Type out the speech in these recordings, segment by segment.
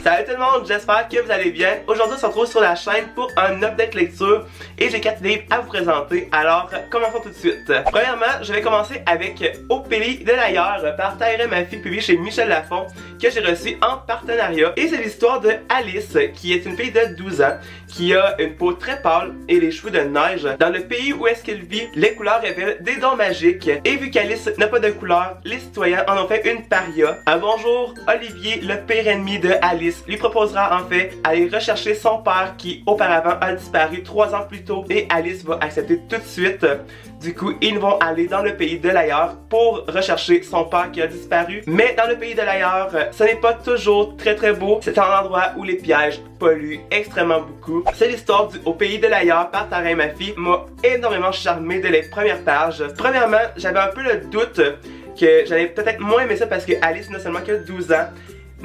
Salut tout le monde, j'espère que vous allez bien. Aujourd'hui on se retrouve sur la chaîne pour un update lecture et j'ai 4 livres à vous présenter, alors commençons tout de suite. Premièrement, je vais commencer avec Au pays de l'ailleurs par Taïra Mafi, publié chez Michel Lafon, que j'ai reçu en partenariat. Et c'est l'histoire de Alice, qui est une fille de 12 ans, qui a une peau très pâle et les cheveux de neige. Dans le pays où est-ce qu'elle vit, les couleurs révèlent des dons magiques. Et vu qu'Alice n'a pas de couleur, les citoyens en ont fait une paria. Un bonjour, Olivier, le pire ennemi de Alice, lui proposera en fait d'aller rechercher son père qui auparavant a disparu 3 ans plus tôt. Et Alice va accepter tout de suite. Du coup, ils vont aller dans le pays de l'ailleurs pour rechercher son père qui a disparu. Mais dans le pays de l'ailleurs, ce n'est pas toujours très beau. C'est un endroit où les pièges polluent extrêmement beaucoup. C'est l'histoire du Au pays de l'ailleurs par Taïra Mafi m'a énormément charmé dès les premières pages. Premièrement, j'avais un peu le doute que j'allais peut-être moins aimer ça parce que Alice n'a seulement que 12 ans.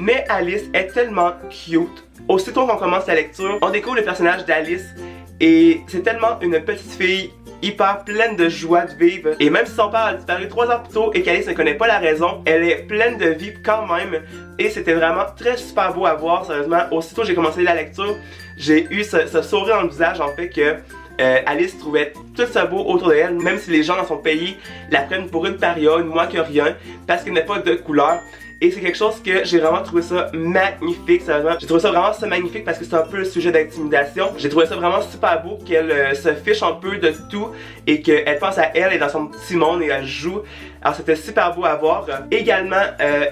Mais Alice est tellement cute. Aussitôt qu'on commence la lecture, on découvre le personnage d'Alice et c'est tellement une petite fille hyper pleine de joie de vivre. Et même si son père a disparu 3 ans plus tôt et qu'Alice ne connaît pas la raison, elle est pleine de vie quand même. Et c'était vraiment très super beau à voir, sérieusement. Aussitôt j'ai commencé la lecture, j'ai eu ce sourire dans le visage en fait que Alice trouvait tout ça beau autour d'elle, même si les gens dans son pays la prennent pour une paria, moins que rien, parce qu'elle n'a pas de couleur. Et c'est quelque chose que j'ai vraiment trouvé ça magnifique, sérieusement. J'ai trouvé ça vraiment magnifique parce que c'est un peu le sujet d'intimidation. J'ai trouvé ça vraiment super beau qu'elle se fiche un peu de tout et qu'elle pense à elle et dans son petit monde et elle joue. Alors c'était super beau à voir. Également,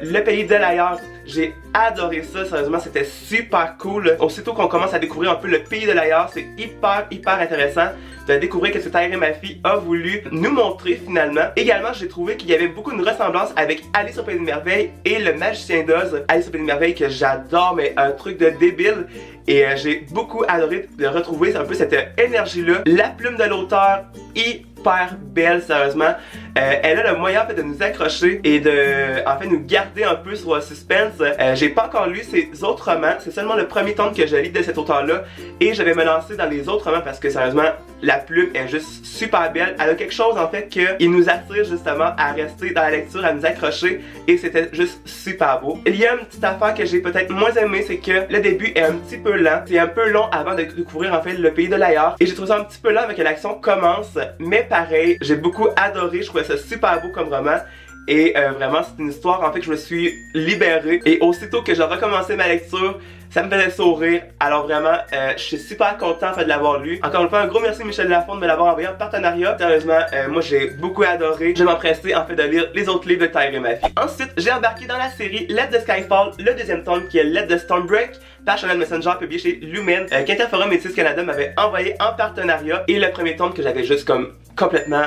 le pays de l'ailleurs. J'ai adoré ça, sérieusement, c'était super cool. Aussitôt qu'on commence à découvrir un peu le pays de l'ailleurs, c'est hyper intéressant de découvrir ce que Taïra Mafi a voulu nous montrer finalement. Également, j'ai trouvé qu'il y avait beaucoup de ressemblance avec Alice au pays des merveilles et le magicien d'Oz. Alice au pays des merveilles que j'adore, mais un truc de débile. Et j'ai beaucoup adoré de retrouver un peu cette énergie-là. La plume de l'auteur, hyper belle, sérieusement. Elle a le moyen en fait de nous accrocher et de en fait nous garder un peu sur le suspense. J'ai pas encore lu ses autres romans, c'est seulement le premier tome que je lis de cet auteur-là et je vais me lancer dans les autres romans parce que sérieusement la plume est juste super belle. Elle a quelque chose en fait qui nous attire justement à rester dans la lecture, à nous accrocher et c'était juste super beau. Il y a une petite affaire que j'ai peut-être moins aimé, c'est que le début est un petit peu lent. C'est un peu long avant de découvrir en fait le pays de l'ailleurs et j'ai trouvé ça un petit peu lent avec que l'action commence, mais pareil, j'ai beaucoup adoré, je trouvais ça super beau comme roman. Et vraiment c'est une histoire en fait que je me suis libéré. Et aussitôt que j'ai recommencé ma lecture, ça me faisait sourire. Alors vraiment, je suis super content en fait de l'avoir lu. Encore une fois, un gros merci Michel Lafon de me l'avoir envoyé en partenariat. Sérieusement, moi j'ai beaucoup adoré. Je vais m'empresser en fait de lire les autres livres de Taïra Mafi. Ensuite, j'ai embarqué dans la série Lettre de Skyfall, le deuxième tome qui est Lettre de Stormbreak par Chanel Messenger, publié chez Lumen. Quinterforum Métis Canada m'avait envoyé en partenariat. Et le premier tome que j'avais juste comme complètement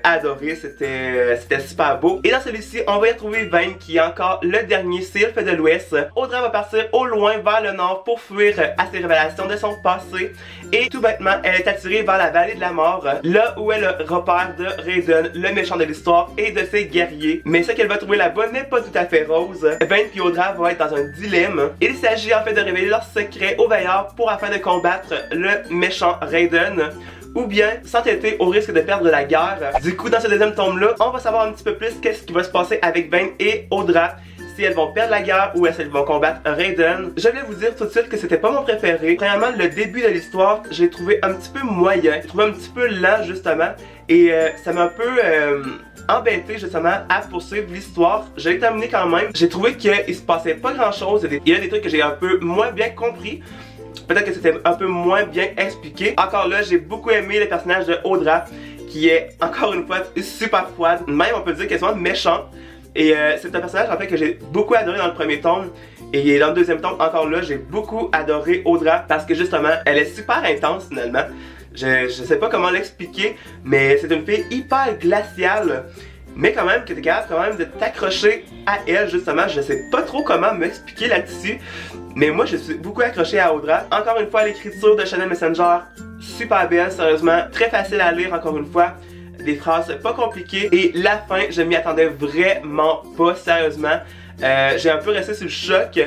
adoré, c'était super beau. Et dans celui-ci, on va y retrouver Vayne qui est encore le dernier sylphe de l'Ouest. Audra va partir au loin vers le nord pour fuir à ses révélations de son passé. Et tout bêtement, elle est attirée vers la vallée de la mort, là où est le repère de Raiden, le méchant de l'histoire, et de ses guerriers. Mais ce qu'elle va trouver là-bas n'est pas tout à fait rose. Vayne et Audra vont être dans un dilemme. Il s'agit en fait de révéler leurs secrets aux veilleurs pour afin de combattre le méchant Raiden, ou bien s'entêter au risque de perdre la guerre. Du coup, dans ce deuxième tome-là, on va savoir un petit peu plus qu'est-ce qui va se passer avec Vayne et Audra. Si elles vont perdre la guerre ou est-ce qu'elles vont combattre Raiden. Je vais vous dire tout de suite que c'était pas mon préféré. Premièrement, le début de l'histoire, je l'ai trouvé un petit peu moyen. Je l'ai trouvé un petit peu lent justement. Et ça m'a un peu embêté justement à poursuivre l'histoire. Je l'ai terminé quand même. J'ai trouvé qu'il se passait pas grand chose. Il y a des trucs que j'ai un peu moins bien compris. Peut-être que c'était un peu moins bien expliqué. Encore là, j'ai beaucoup aimé le personnage de Audra, qui est encore une fois super froide. Même on peut dire qu'elle est méchant. Et c'est un personnage en fait que j'ai beaucoup adoré dans le premier tome. Et dans le deuxième tome, encore là, j'ai beaucoup adoré Audra parce que justement, elle est super intense finalement. Je sais pas comment l'expliquer, mais c'est une fille hyper glaciale. Mais quand même, que t'es capable quand même de t'accrocher à elle justement. Je sais pas trop comment m'expliquer là-dessus. Mais moi, je suis beaucoup accroché à Audra. Encore une fois, l'écriture de Chanel Messenger, super belle, sérieusement. Très facile à lire, encore une fois. Des phrases pas compliquées. Et la fin, je m'y attendais vraiment pas, sérieusement. J'ai un peu resté sur le choc.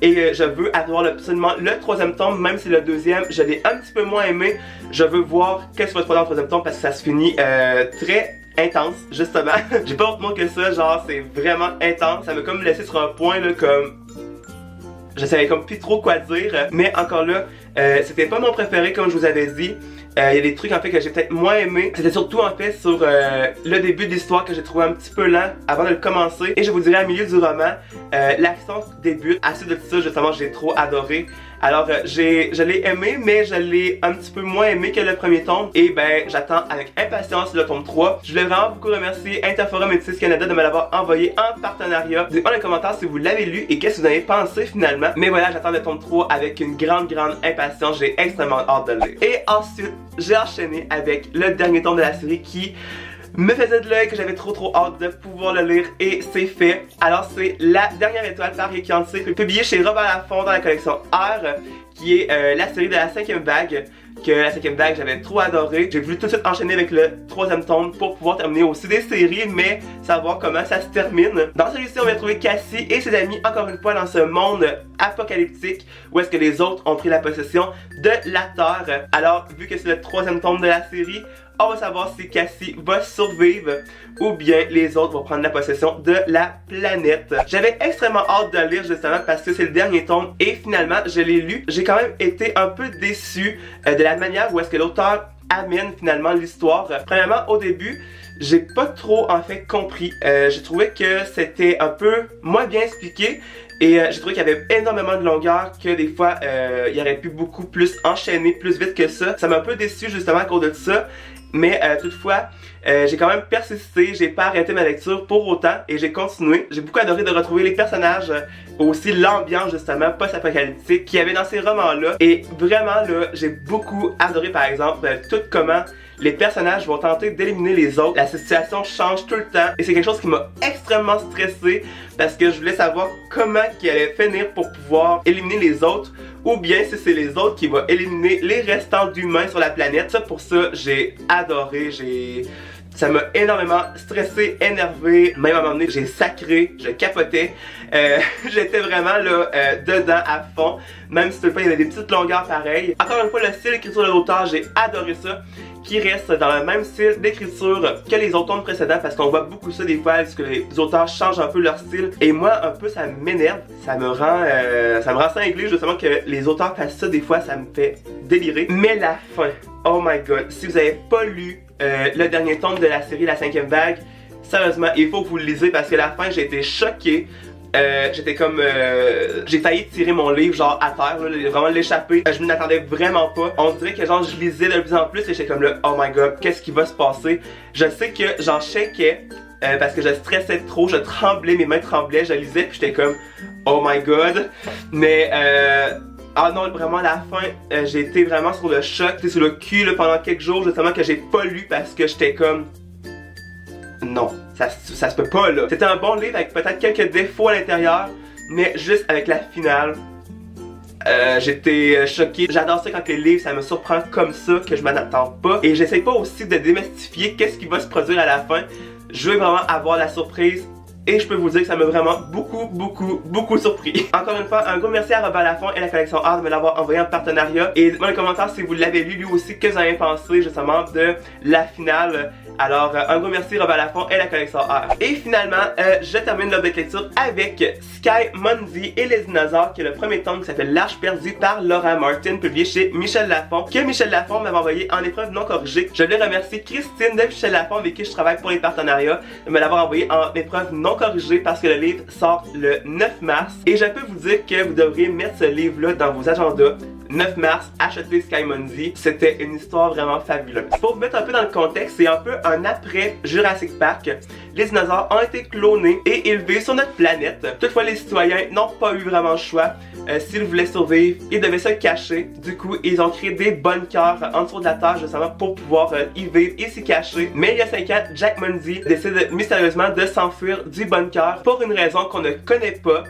Et je veux avoir absolument le troisième tome, même si le deuxième, je l'ai un petit peu moins aimé. Je veux voir qu'est-ce qui va se passer dans le troisième tome parce que ça se finit très intense, justement. J'ai pas autre mot que ça, genre c'est vraiment intense. Ça m'a comme laissé sur un point là comme... je savais comme plus trop quoi dire, mais encore là, c'était pas mon préféré comme je vous avais dit. Il y a des trucs en fait que j'ai peut-être moins aimé. C'était surtout en fait sur le début de l'histoire que j'ai trouvé un petit peu lent avant de le commencer. Et je vous dirais, au milieu du roman, l'action débute. À suite de ça, justement, j'ai trop adoré. Alors, je l'ai aimé, mais je l'ai un petit peu moins aimé que le premier tome. Et ben, j'attends avec impatience le tome 3. Je voulais vraiment beaucoup remercier Interforum Métis Canada de me l'avoir envoyé en partenariat. Dites-moi dans les commentaires si vous l'avez lu et qu'est-ce que vous en avez pensé finalement. Mais voilà, j'attends le tome 3 avec une grande impatience. J'ai extrêmement hâte de le lire. Et ensuite, j'ai enchaîné avec le dernier tome de la série qui me faisait de l'œil, que j'avais trop hâte de pouvoir le lire, et c'est fait. Alors c'est La Dernière Étoile par Rick Yancey, publié chez Robert Laffont dans la collection R, qui est la série de la 5e vague, que la 5e vague j'avais trop adoré. J'ai voulu tout de suite enchaîner avec le 3e tome pour pouvoir terminer aussi des séries, mais savoir comment ça se termine. Dans celui-ci, on va trouver Cassie et ses amis encore une fois dans ce monde apocalyptique où est-ce que les autres ont pris la possession de la Terre. Alors, vu que c'est le 3e tome de la série, on va savoir si Cassie va survivre ou bien les autres vont prendre la possession de la planète. J'avais extrêmement hâte de le lire justement parce que c'est le dernier tome et finalement je l'ai lu. J'ai quand même été un peu déçu de la manière où est-ce que l'auteur amène finalement l'histoire. Premièrement, au début, j'ai pas trop en fait compris. J'ai trouvé que c'était un peu moins bien expliqué. Et j'ai trouvé qu'il y avait énormément de longueur, que des fois il aurait pu beaucoup plus enchaîner plus vite que ça. Ça m'a un peu déçu justement à cause de ça. Mais toutefois, j'ai quand même persisté, j'ai pas arrêté ma lecture pour autant et j'ai continué. J'ai beaucoup adoré de retrouver les personnages, aussi l'ambiance justement post-apocalyptique qu'il y avait dans ces romans-là. Et vraiment là, j'ai beaucoup adoré par exemple tout comment les personnages vont tenter d'éliminer les autres. La situation change tout le temps et c'est quelque chose qui m'a extrêmement stressé parce que je voulais savoir comment il allait finir pour pouvoir éliminer les autres ou bien si c'est les autres qui vont éliminer les restants d'humains sur la planète. Ça pour ça, j'ai adoré, ça m'a énormément stressé, énervé, même à un moment donné j'ai sacré, je capotais, j'étais vraiment là dedans à fond, même si toutefois il y avait des petites longueurs pareilles. Encore une fois, le style d'écriture de l'auteur, j'ai adoré ça, qui reste dans le même style d'écriture que les autres tomes précédents parce qu'on voit beaucoup ça des fois, parce que les auteurs changent un peu leur style et moi un peu ça m'énerve, ça me rend cinglé justement que les auteurs fassent ça des fois, ça me fait délirer. Mais la fin, oh my god, si vous avez pas lu le dernier tome de la série La 5e vague, sérieusement il faut que vous le lisez parce que la fin j'ai été choqué. J'étais comme j'ai failli tirer mon livre genre à terre, là, vraiment l'échapper. Je m'y attendais vraiment pas. On dirait que genre je lisais de plus en plus et j'étais comme là, oh my god, qu'est-ce qui va se passer? Je sais que j'en shakeais parce que je stressais trop, je tremblais, mes mains tremblaient, je lisais puis j'étais comme oh my god. Mais ah non, vraiment la fin, j'ai été vraiment sur le choc, j'étais sur le cul là, pendant quelques jours justement que j'ai pas lu parce que j'étais comme non, ça se peut pas là. C'était un bon livre avec peut-être quelques défauts à l'intérieur, mais juste avec la finale, j'étais choqué. J'adore ça quand les livres ça me surprend comme ça, que je m'en attends pas. Et j'essaie pas aussi de démystifier qu'est-ce qui va se produire à la fin. Je veux vraiment avoir la surprise. Et je peux vous dire que ça m'a vraiment beaucoup surpris. Encore une fois, un gros merci à Robert Laffont et la collection Art de me l'avoir envoyé en partenariat. Et dites-moi dans les commentaires si vous l'avez lu lui aussi, que vous avez pensé justement de la finale. Alors, un gros merci Robert Laffont et la collection Art. Et finalement, je termine l'objet de lecture avec Sky Munsey et les dinosaures, qui est le premier tome qui s'appelle L'Arche perdue par Laura Martin, publié chez Michel Lafon, que Michel Lafon m'avait envoyé en épreuve non corrigée. Je voulais remercier Christine de Michel Lafon avec qui je travaille pour les partenariats de me l'avoir envoyé en épreuve non corrigée parce que le livre sort le 9 mars. Et je peux vous dire que vous devriez mettre ce livre-là dans vos agendas. 9 mars, achetez Sky Munsey. C'était une histoire vraiment fabuleuse. Pour vous mettre un peu dans le contexte, c'est un peu un après Jurassic Park. Les dinosaures ont été clonés et élevés sur notre planète. Toutefois, les citoyens n'ont pas eu vraiment le choix. S'ils voulaient survivre, ils devaient se cacher. Du coup, ils ont créé des bunkers en dessous de la terre justement pour pouvoir y vivre et s'y cacher. Mais il y a 5 ans, Jack Munsey décide mystérieusement de s'enfuir du bunker pour une raison qu'on ne connaît pas.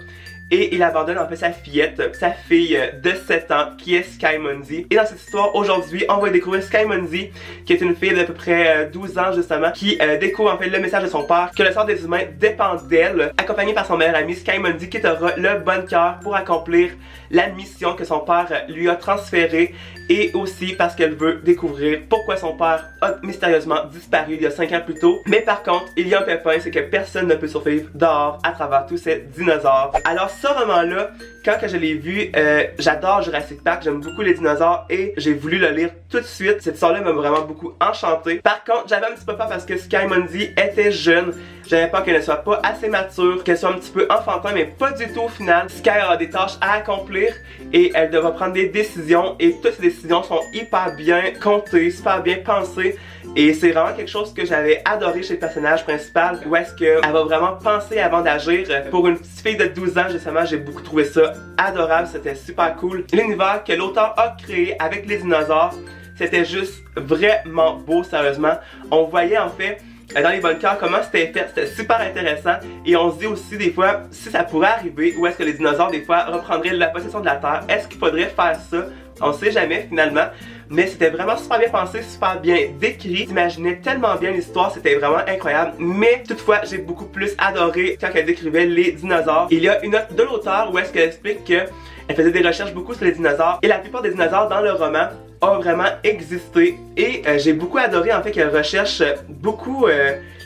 Et il abandonne en fait sa fillette, sa fille de 7 ans, qui est Sky Munsey. Et dans cette histoire, aujourd'hui, on va découvrir Sky Munsey, qui est une fille d'à peu près 12 ans justement, qui découvre en fait le message de son père, que le sort des humains dépend d'elle, accompagnée par son meilleur ami Sky Munsey, qui quittera le bunker pour accomplir la mission que son père lui a transférée. et aussi parce qu'elle veut découvrir pourquoi son père a mystérieusement disparu il y a 5 ans plus tôt. Mais par contre, il y a un pépin, c'est que personne ne peut survivre dehors à travers tous ces dinosaures. Alors ce roman-là, quand je l'ai vu, j'adore Jurassic Park, j'aime beaucoup les dinosaures et j'ai voulu le lire tout de suite. Cette histoire-là m'a vraiment beaucoup enchanté. Par contre, j'avais un petit peu peur parce que Sky Mundi était jeune. J'avais peur qu'elle ne soit pas assez mature, qu'elle soit un petit peu enfantin, mais pas du tout au final. Sky aura des tâches à accomplir et elle devra prendre des décisions et toutes ces décisions sont hyper bien comptées, super bien pensées. Et c'est vraiment quelque chose que j'avais adoré chez le personnage principal, où est-ce qu'elle va vraiment penser avant d'agir. Pour une petite fille de 12 ans, justement, j'ai beaucoup trouvé ça adorable, c'était super cool. L'univers que l'auteur a créé avec les dinosaures, c'était juste vraiment beau, sérieusement. On voyait en fait dans les bunkers comment c'était fait, c'était super intéressant et on se dit aussi des fois si ça pourrait arriver, où est-ce que les dinosaures des fois reprendraient la possession de la Terre, est-ce qu'il faudrait faire ça? On sait jamais finalement, mais c'était vraiment super bien pensé, super bien décrit. J'imaginais tellement bien l'histoire, c'était vraiment incroyable. Mais toutefois, j'ai beaucoup plus adoré quand elle décrivait les dinosaures. Il y a une note de l'auteur où est-ce qu'elle explique qu'elle faisait des recherches beaucoup sur les dinosaures et la plupart des dinosaures dans le roman ont vraiment existé. Et j'ai beaucoup adoré en fait qu'elle recherche beaucoup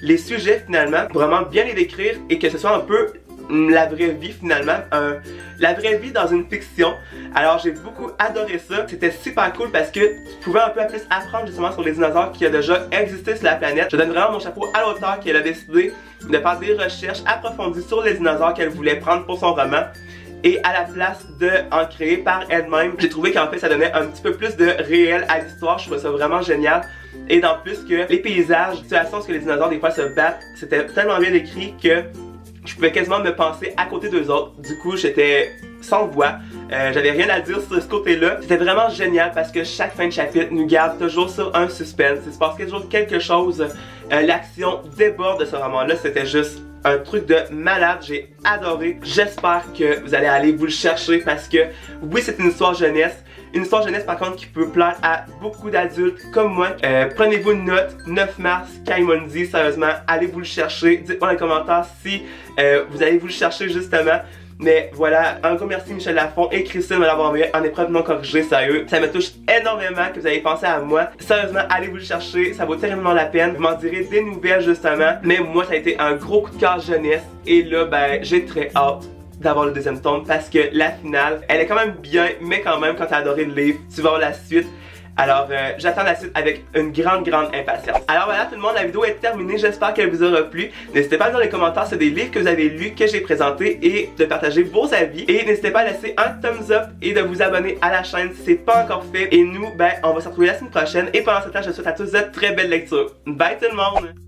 les sujets finalement, vraiment bien les décrire et que ce soit un peu la vraie vie finalement, la vraie vie dans une fiction. Alors j'ai beaucoup adoré ça, c'était super cool parce que tu pouvais un peu plus apprendre justement sur les dinosaures qui ont déjà existé sur la planète. Je donne vraiment mon chapeau à l'auteur qui a décidé de faire des recherches approfondies sur les dinosaures qu'elle voulait prendre pour son roman. Et à la place de en créer par elle-même, j'ai trouvé qu'en fait ça donnait un petit peu plus de réel à l'histoire. Je trouvais ça vraiment génial. Et d'en plus que les paysages, les situations où les dinosaures des fois se battent, c'était tellement bien décrit que je pouvais quasiment me penser à côté d'eux autres. Du coup, j'étais sans voix. J'avais rien à dire sur ce côté-là. C'était vraiment génial parce que chaque fin de chapitre nous garde toujours sur un suspense. Il se passe toujours quelque chose. L'action déborde de ce roman-là. C'était juste un truc de malade. J'ai adoré. J'espère que vous allez aller vous le chercher parce que oui, c'est une histoire jeunesse. Une histoire jeunesse par contre qui peut plaire à beaucoup d'adultes comme moi. Prenez-vous une note, 9 mars, Sky Mundi, sérieusement, allez vous le chercher. Dites-moi dans les commentaires si vous allez vous le chercher justement. Mais voilà, un gros merci Michel Lafon et Christine de l'avoir mis en épreuve non corrigée, sérieux. Ça me touche énormément que vous avez pensé à moi. Sérieusement, allez vous le chercher, ça vaut terriblement la peine. Vous m'en direz des nouvelles justement. Mais moi, ça a été un gros coup de cœur jeunesse. Et là, ben, j'ai très hâte d'avoir le deuxième tome parce que la finale, elle est quand même bien, mais quand même, quand t'as adoré le livre, tu vas avoir la suite. Alors, j'attends la suite avec une grande impatience. Alors voilà tout le monde, la vidéo est terminée, j'espère qu'elle vous aura plu. N'hésitez pas à dire dans les commentaires c'est des livres que vous avez lus, que j'ai présentés et de partager vos avis. Et n'hésitez pas à laisser un thumbs up et de vous abonner à la chaîne si c'est pas encore fait. Et nous, ben, on va se retrouver la semaine prochaine. Et pendant ce temps, je vous souhaite à tous de très belles lectures. Bye tout le monde!